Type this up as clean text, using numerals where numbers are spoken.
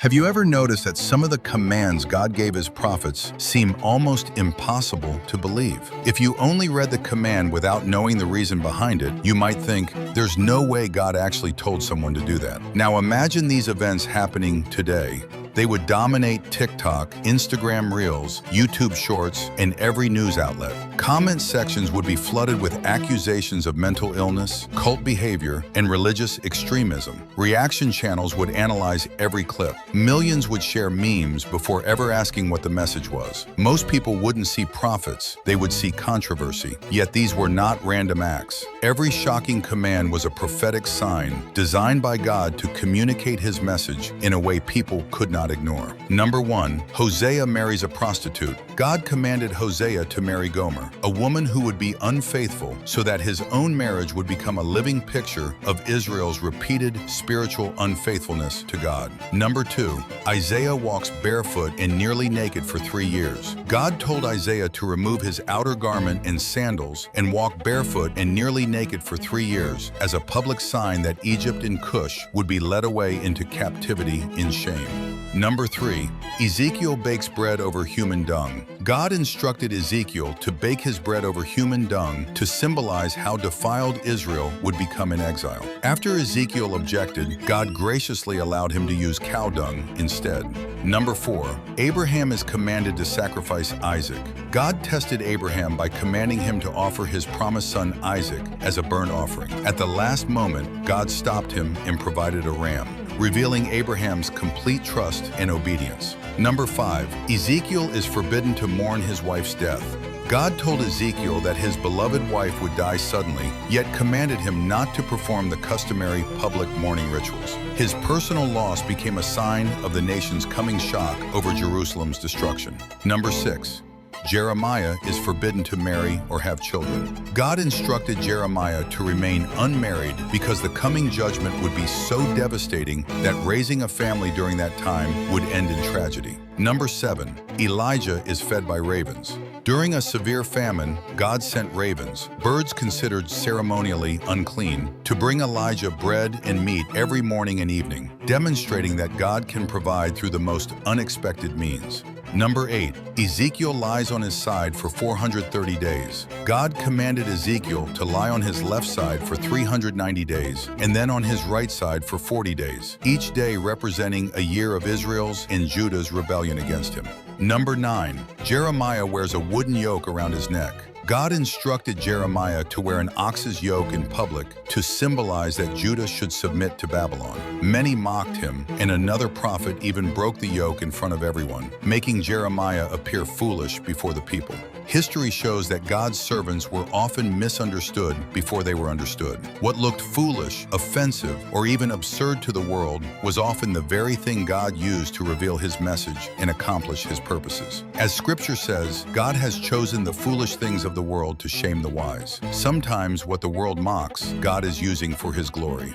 Have you ever noticed that some of the commands God gave his prophets seem almost impossible to believe? If you only read the command without knowing the reason behind it, you might think, there's no way God actually told someone to do that. Now imagine these events happening today. They would dominate TikTok, Instagram Reels, YouTube Shorts, and every news outlet. Comment sections would be flooded with accusations of mental illness, cult behavior, and religious extremism. Reaction channels would analyze every clip. Millions would share memes before ever asking what the message was. Most people wouldn't see prophets, they would see controversy. Yet these were not random acts. Every shocking command was a prophetic sign designed by God to communicate his message in a way people could not ignore. Number 1. Hosea marries a prostitute. God commanded Hosea to marry Gomer, a woman who would be unfaithful, so that his own marriage would become a living picture of Israel's repeated spiritual unfaithfulness to God. Number 2. Isaiah walks barefoot and nearly naked for 3 years. God told Isaiah to remove his outer garment and sandals and walk barefoot and nearly naked for 3 years as a public sign that Egypt and Cush would be led away into captivity in shame. Number 3. Ezekiel bakes bread over human dung. God instructed Ezekiel to bake his bread over human dung to symbolize how defiled Israel would become in exile. After Ezekiel objected, God graciously allowed him to use cow dung instead. Number 4. Abraham is commanded to sacrifice Isaac. God tested Abraham by commanding him to offer his promised son Isaac as a burnt offering. At the last moment, God stopped him and provided a ram, revealing Abraham's complete trust and obedience. Number 5. Ezekiel is forbidden to mourn his wife's death. God told Ezekiel that his beloved wife would die suddenly, yet commanded him not to perform the customary public mourning rituals. His personal loss became a sign of the nation's coming shock over Jerusalem's destruction. Number 6. Jeremiah is forbidden to marry or have children. God instructed Jeremiah to remain unmarried because the coming judgment would be so devastating that raising a family during that time would end in tragedy. Number 7. Elijah is fed by ravens. During a severe famine, God sent ravens, birds considered ceremonially unclean, to bring Elijah bread and meat every morning and evening, demonstrating that God can provide through the most unexpected means. Number 8. Ezekiel lies on his side for 430 days. God commanded Ezekiel to lie on his left side for 390 days and then on his right side for 40 days, each day representing a year of Israel's and Judah's rebellion against him. Number 9. Jeremiah wears a wooden yoke around his neck. God instructed Jeremiah to wear an ox's yoke in public to symbolize that Judah should submit to Babylon. Many mocked him, and another prophet even broke the yoke in front of everyone, making Jeremiah appear foolish before the people. History shows that God's servants were often misunderstood before they were understood. What looked foolish, offensive, or even absurd to the world was often the very thing God used to reveal his message and accomplish his purposes. As Scripture says, God has chosen the foolish things of the world to shame the wise. Sometimes what the world mocks, God is using for his glory.